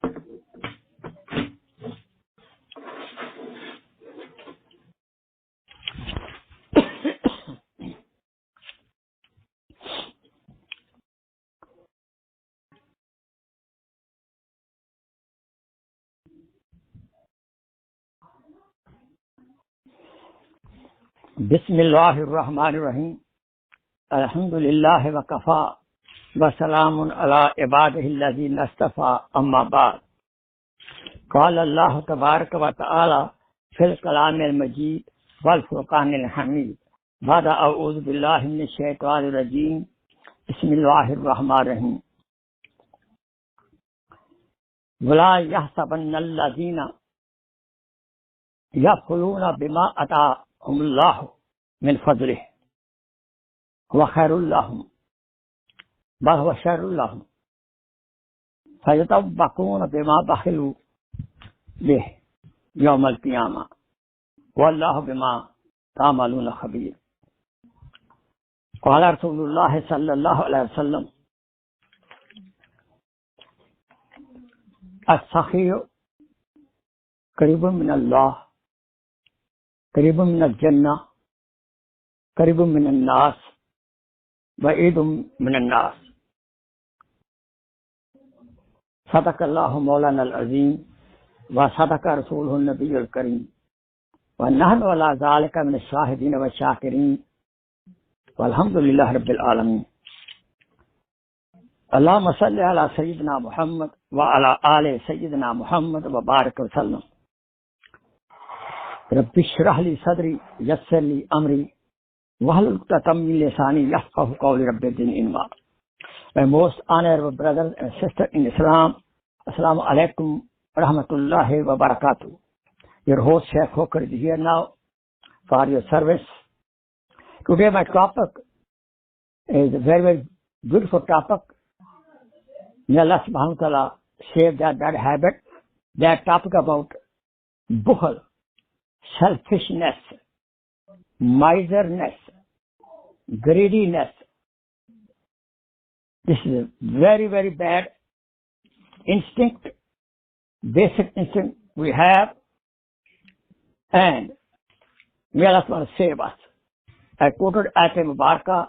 بسم اللہ الرحمن الرحیم الحمد للہ وکفا وسلام علی عبادہ الذین اصطفى اما بعد قال اللہ تبارک و تعالی فی الکلام المجید والفرقان الحمید بعد اعوذ باللہ من الشیطان الرجیم بسم اللہ الرحمن الرحیم ولا يحسبن الذین یبخلون بما آتاهم اللہ من فضلہ وخیر لهم بل هو شر لهم فیطبقون بما بخلوا به یوم القیامہ واللہ بما تعملون خبیر قال رسول اللہ صلی اللہ علیہ وسلم السخی قریب من اللہ قریب من الجنہ قریب من الناس بعید من الناس صدق اللہ مولانا العظیم وصدق رسولہ النبی الکریم ونحن علی ذلک من الشاہدین والشاکرین والحمد للہ رب العالمین اللہم صلی علی سیدنا محمد وعلی آل سیدنا محمد وبارک وسلم رب اشرح لی صدری یسر لی امری واحلل عقدۃ من لسانی یفقهوا قولی رب زدنی علما. My most honorable brothers and sisters in Islam, Assalamu alaikum wa rahmatullahi wa barakatuh. Your host Sheikh Hokar is here now for your service. Today my topic is a very, very beautiful topic. May Allah subhanahu wa ta'ala save that bad habit. That topic about bukhl, selfishness, miserness, greediness. This is a very, very bad instinct, basic instinct we have, and may Allah subhanahu wa ta'ala save us. I quoted Ayat Mubarakah.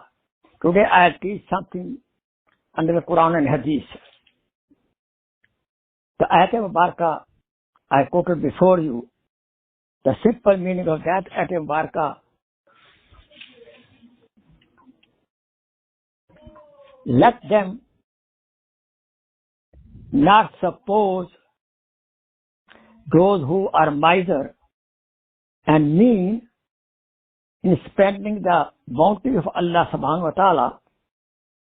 Today I will teach something under the Quran and Hadith. The Ayat Mubarakah I quoted before you. The simple meaning of that Ayat Mubarakah: let them not suppose those who are miser and mean in spending the bounty of Allah subhanahu wa ta'ala,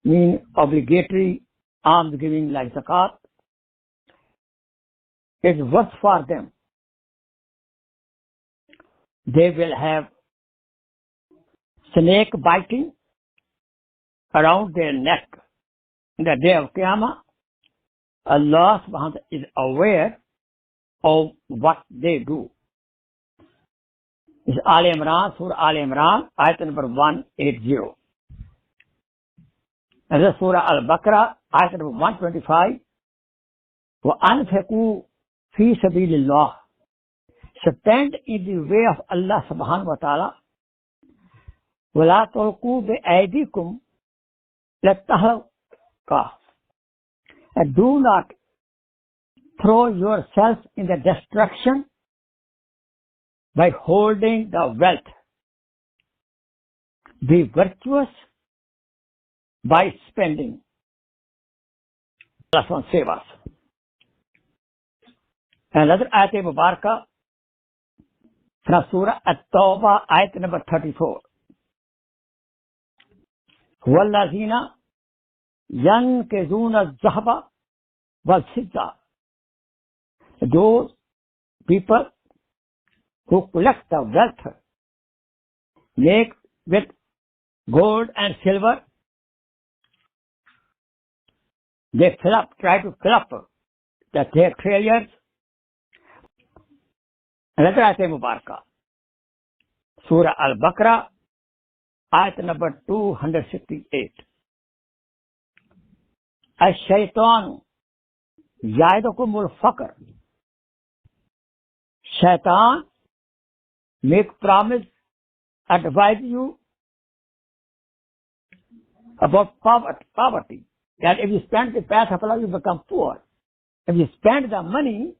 mean obligatory alms giving like zakat, is worse for them. They will have snake biting around their neck in the day of Qiyamah. Allah subhanahu wa ta'ala is aware of what they do. This is Al Imran, Surah Al Imran, ayat number 180. And this is Surah Al Baqarah, ayat number 125. وَأَنْفِقُوا فِي سَبِيلِ اللَّهِ. Spend in the way of Allah subhanahu wa ta'ala. وَلَا تُلْقُوا بِأَيْدِيكُمْ لِلتَّهْلُكَةِ. And do not throw yourself in the destruction by holding the wealth. Be virtuous by spending. Allah subhanahu wa ta'ala save us. Another ayat Mubarakah from Surah At-Tawbah, ayat number 34. وَالَّذِينَ يَنْكِزُونَ الذَّهَبَ وَالْفِضَّةَ. Those people who collect the wealth, make with gold and silver, they try to fill up their treasures. Another ayat Mubarakah, Surah Al-Baqarah, ayat number 268. الشیطان याइदुकुमुल फक्र. Shaitan make promise, advise you about poverty. That if you spend the path of Allah, you become poor. If you spend the money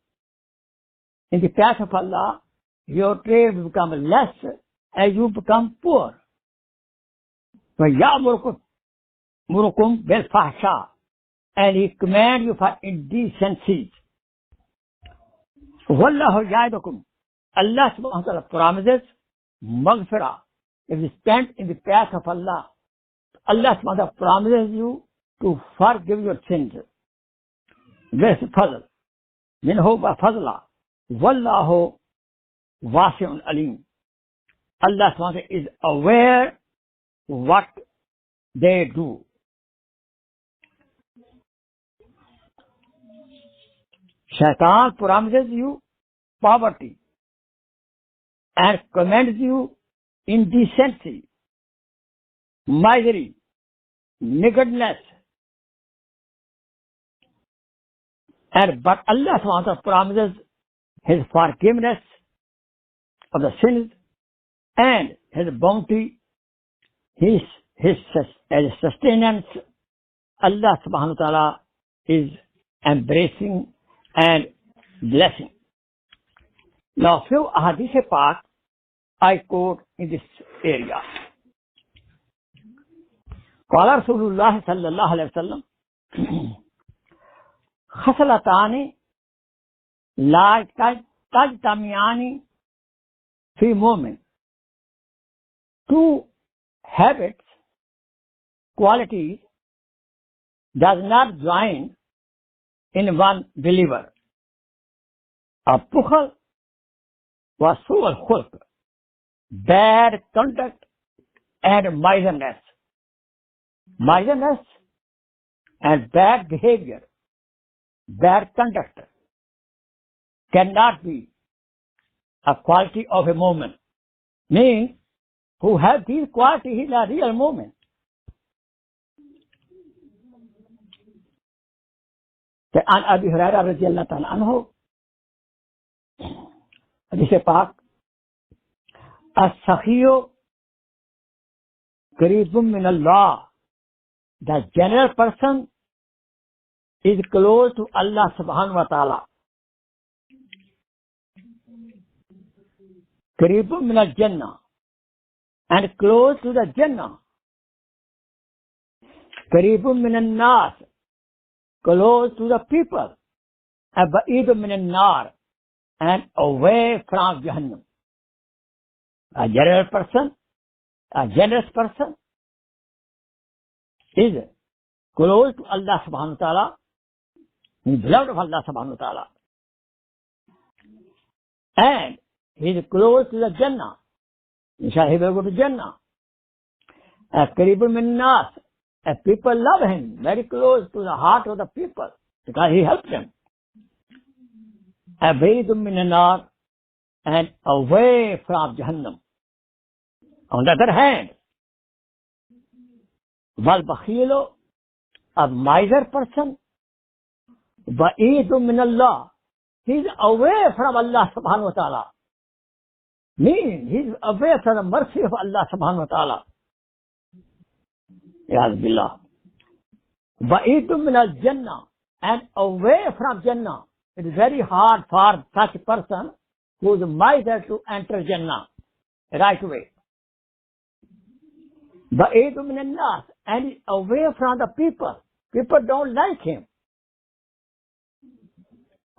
in the path of Allah, your trade will become less and you become poor. وَيَأْمُرُكُمْ بِالْفَحْشَاءِ, and He command you for indecencies. وَاللَّهُ يَعِدُكُمْ, Allah subhanahu wa ta'ala promises maghfirah. If you spend in the path of Allah, Allah subhanahu wa ta'ala promises you to forgive your sins. This is fadl. Minhu wa fadla. Wallahu wasi'un alim. Allah subhanahu wa ta'ala is aware what they do. Shaitan promises you poverty and commands you indecency, misery, nakedness. But Allah subhanahu wa ta'ala promises His forgiveness of the sins and His bounty, His sustenance. Allah subhanahu wa ta'ala is embracing and blessing. Now, few ahadith part I quote in this area. Qala Rasulullah sallallahu alaihi wasallam, khaslatani la tajtamiyani fi mu'min. Two habits, qualities does not join in one believer. Al-Bukhl wa Su'ul Khulq, bad conduct and miserness. Miserness and bad behavior, bad conduct cannot be a quality of a moment. Meaning, who has these qualities is a real moment. عن أبي هريرة رضي الله تعالى عنه حديث पाक السخي قريب من الله, the general person is close to Allah subhanahu wa ta'ala. قريب من الجنة, and close to the Jannah. قريب من الناس, close to the people. بعيد من النار, and away from Jahannam. A general person, a generous person is close to Allah subhanahu wa ta'ala, beloved of Allah subhanahu wa ta'ala. And he is close to the Jannah. Inshallah, he will go to Jannah. Qaribun min nas, people love him, very close to the heart of the people, because he helped them. Baidun min nar, and away from Jahannam. On the other hand, wal bakhilu, a miser person, ba'idun min Allah, he is away from Allah subhanahu wa ta'ala. Meaning, he is away from the mercy of Allah subhanahu wa ta'ala. Yaz billah. Ba'idun min al-Jannah, and away from Jannah. It is very hard for such a person who is a miser to enter Jannah right away. Ba'idun min al-Nas, and away from the people. People don't like him.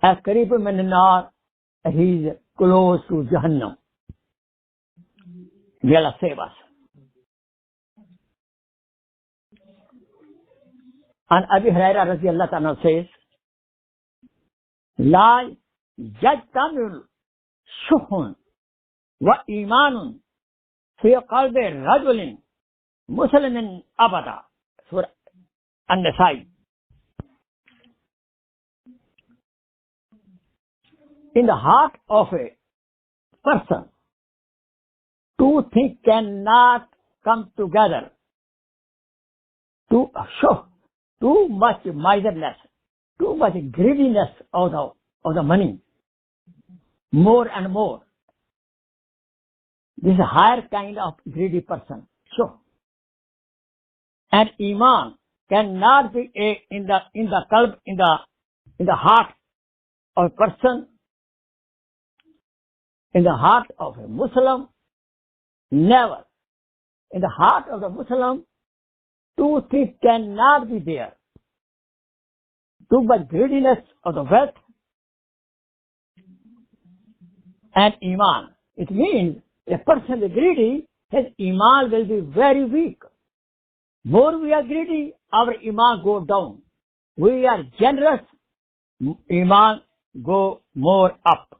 As Qaribun min al-Nar, he is close to Jahannam. May Allah save us. And Abu Hurairah radiallahu anhu says, La yajtamil shuhun wa imanun fi qalbi rajulin muslimin abada. Surah An-Nasai. In the heart of a person, two things cannot come together. Too much miserness too much greediness of the money, more and more. This is a higher kind of greedy person. So, and iman cannot be in the heart of a person, in the heart of a Muslim. Never. In the heart of the Muslim, two things cannot be there. Too much greediness of the wealth and iman. It means a person is greedy, his iman will be very weak. More we are greedy, our iman go down. We are generous, iman go more up.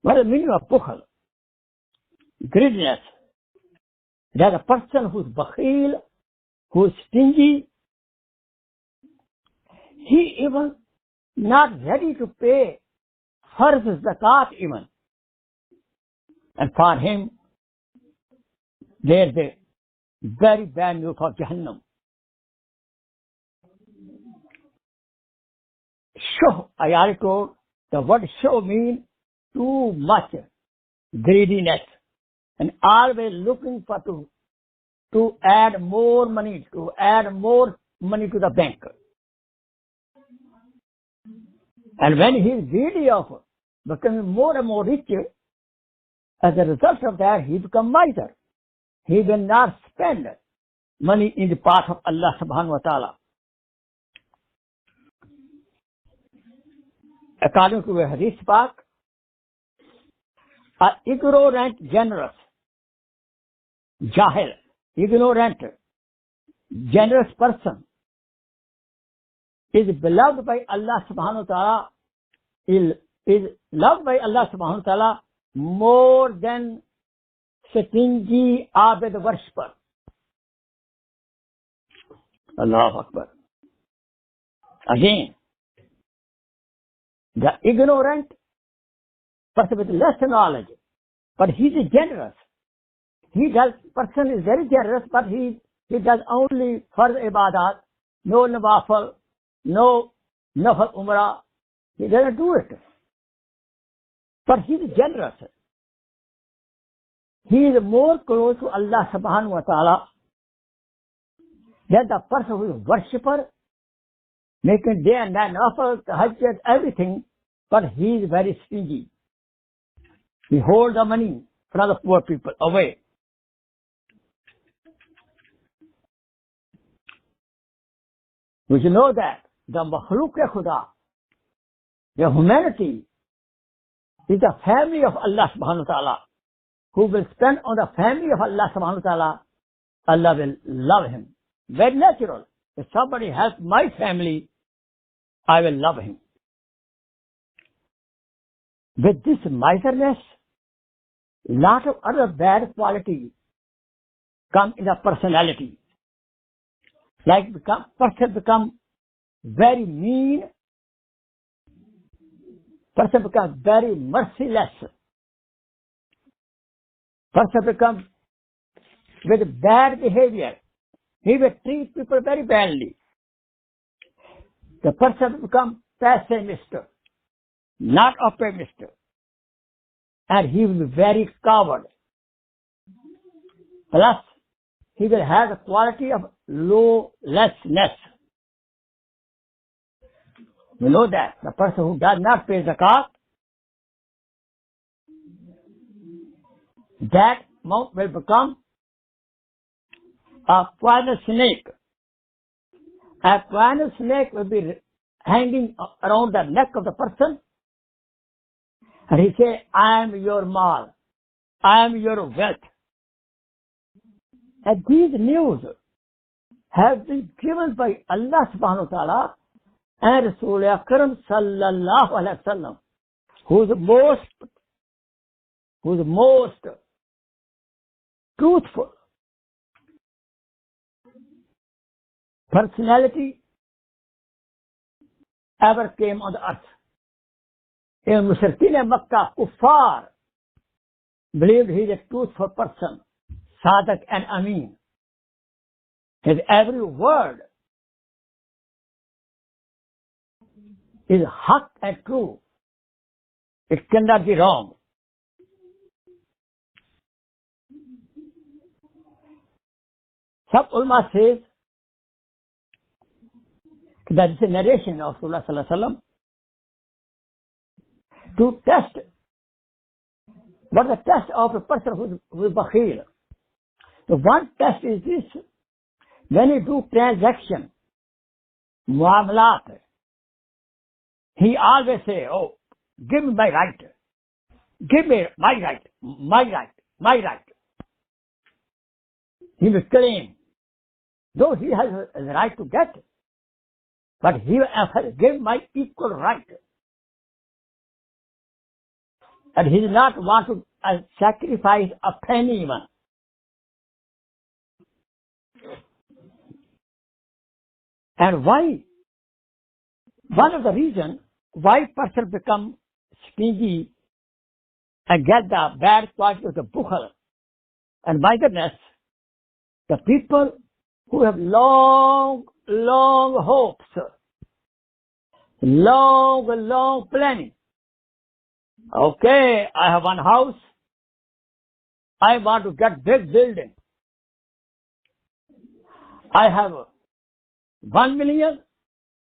What is the meaning of bukhal? Greediness. That a person who is bakhil, who is stingy, he even not ready to pay farz zakat even. And for him, there is a very bad news of Jahannam. Show, I already told, the word show means too much greediness and always looking for to add more money, to the bank. And when he is greedy of becoming more and more rich, as a result of that, he becomes miser. He will not spend money in the path of Allah subhanahu wa ta'ala. According to a hadith pak, an ignorant generous, jahil, ignorant, generous person is beloved by Allah subhanahu wa ta'ala, is loved by Allah subhanahu wa ta'ala more than stingy abid worshipper. Allahu Akbar. Again, the ignorant person with less knowledge, but he is generous. Person is very generous, but he does only farz ibadat, no nawafal, no nafal umrah. He doesn't do it. But he is generous. He is more close to Allah subhanahu wa ta'ala than the person who is worshipper, making day and night nafal, tahajjud, everything, but he is very stingy. He holds the money from the poor people away. We should know that the makhluk-e-khuda, the humanity, is the family of Allah subhanahu wa ta'ala. Who will spend on the family of Allah subhanahu wa ta'ala, Allah will love him. Very natural. If somebody helps my family, I will love him. With this miserness, lot of other bad qualities come in the personality. Like person become very mean, person becomes very merciless, person becomes with bad behavior, he will treat people very badly. The person becomes pessimist, not optimist, and he will be very coward. Plus, he will have the quality of lawlessness. You know that the person who does not pay zakat, that monk will become a poisonous snake. A poisonous snake will be hanging around the neck of the person, and he say, I am your mal, I am your wealth. And these news have been given by Allah subhanahu wa ta'ala and Rasul Akram sallallahu alaihi wasallam, who is most truthful personality ever came on the earth. In Mushrikeen Makkah, Kuffar believed he is a truthful person, Sadiq and Amin. His every word is haq and true. It cannot be wrong. Some ulama says that is a narration of Rasulullah sallallahu alaihi wasallam to test. What the test of a person who is bakhil? The one test is this: when you do transaction, muamalat, he always say, "Oh, give me my right. Give me my right. My right. My right." He will claim, though he has a right to get, but he will give my equal right. And he does not want to sacrifice a penny even. And why? One of the reasons why person become stingy and get the bad quality of the bukhal and mindedness, the people who have long hopes, long planning. Okay, I have one house. I want to get big building. I have 1 million.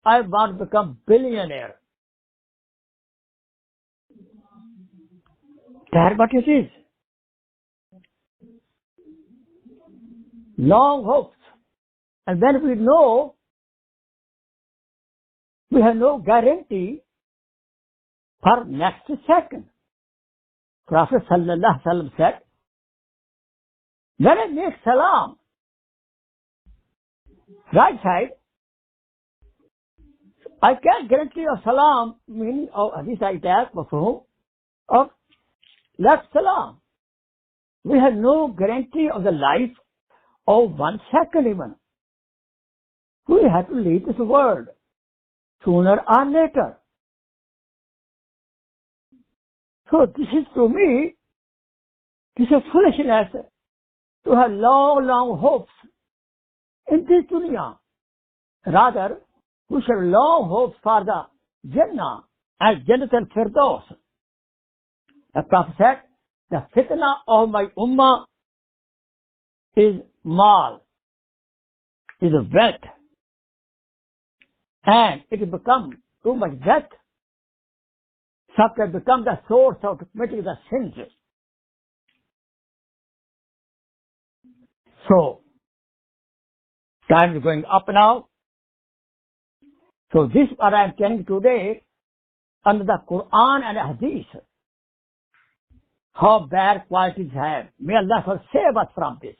I want to become billionaire. That's what it is. Long hopes. And when we know, we have no guarantee for next second. Prophet sallallahu alaihi wasallam said, when I make salam, right side, I can't guarantee of salam, meaning of hadith like that, mafhum, of left salam. We have no guarantee of the life of 1 second even. We have to leave this world sooner or later. So this is, to me, this is foolishness to have long hopes in this dunya. Rather, we should have long hopes for the Jannah and Jannat al-Firdaus. The Prophet said, the fitna of my ummah is mal, is wealth. And it will become too much wealth. So can become the source of committing the sins. So, time is going up now. So this is what I am telling today under the Quran and Hadith. How bad qualities have. May Allah save us from this.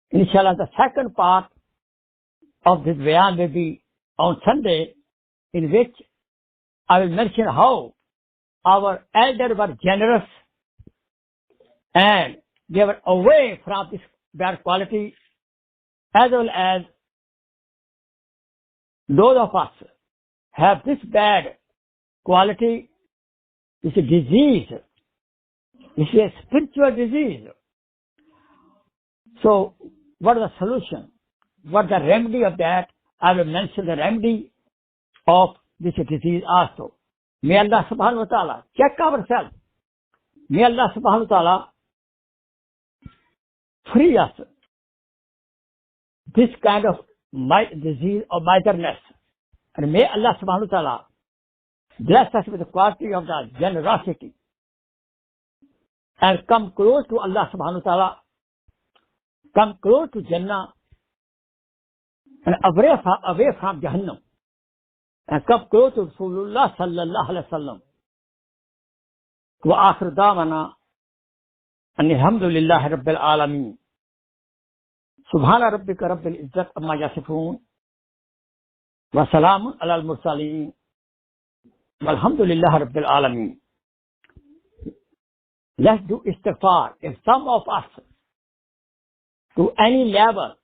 Inshallah, the second part of this bayan will be on Sunday, in which I will mention how our elders were generous and they were away from this bad quality, as well as those of us have this bad quality. This is a disease. This is a spiritual disease. So, what is the solution? What is the remedy of that? I will mention the remedy of this disease also. May Allah subhanahu wa ta'ala check ourselves. May Allah subhanahu wa ta'ala free us this kind of disease of miserliness. And may Allah subhanahu wa ta'ala bless us with the quality of the generosity and come close to Allah subhanahu wa ta'ala, come close to Jannah and away from Jahannam, and come close to Rasulullah sallallahu alaihi wasallam. Wa akhir da'wana alhamdulillahi rabbil alamin. Subhana rabbika rabbil izzat amma yasifun. Wa salamun alal mursaleen. Walhamdulillahi rabbil alamin. Let's do istighfar. If some of us, to any level,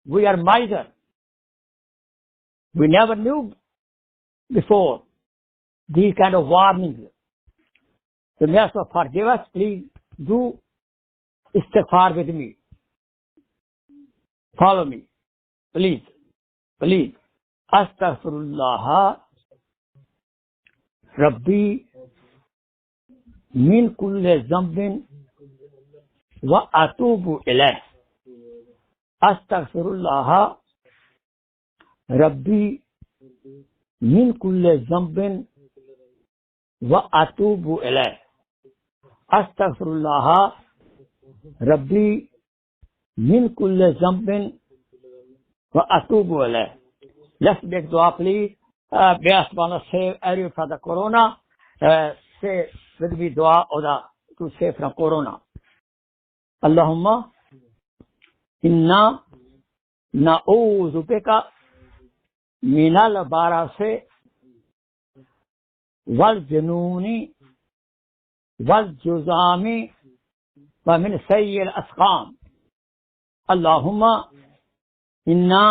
we are miser, we never knew before these kind of warnings. So may Allah forgive us. Please do istighfar with me. Follow me. Please. Astaghfirullah. ربی من کل ذنب واتوب الیہ استغفر اللہ ربی من کل ذنب واتوب الیہ استغفر اللہ ربی من کل ذنب واتوب الیہ. Let's make dua, please. May Allah subhanahu save everyone from the corona. Say with me dua to save from corona. Allahumma inna na'udhu bika minal barasi wal jununi wal juzami wa min sayyil asqam. Allahumma inna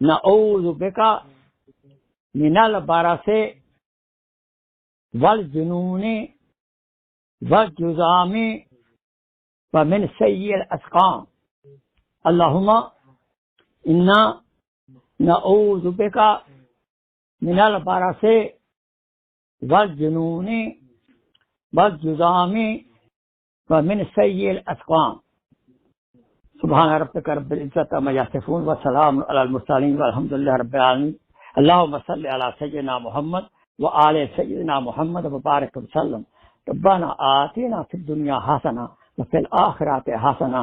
نعوذ بک من البرص والجنون والجذام ومن سیء الاسقام. اللهم انا نعوذ بک من البرص والجنون والجذام ومن سیء الاسقام. سبحان ربک رب العزت عما یصفون وسلام علی المرسلین والحمد للہ رب العالمین. اللهم صل علی سیدنا محمد وآل سیدنا محمد وبارک وسلم. ربنا آتنا فی الدنیا حسنہ وفی الآخرۃ حسنہ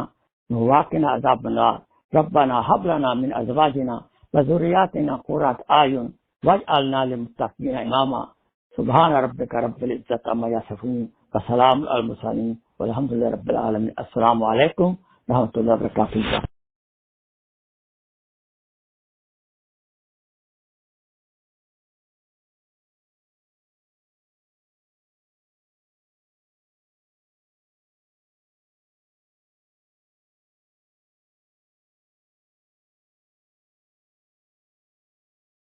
وقنا عذاب النار. ربنا هب لنا من ازواجنا وذریاتنا قرۃ اعین واجعلنا للمتقین اماما. سبحان ربک رب العزت عما یصفون وسلام علی المرسلین والحمد للہ رب العالمین. السلام علیکم ورحمۃ اللہ وبرکاتہ.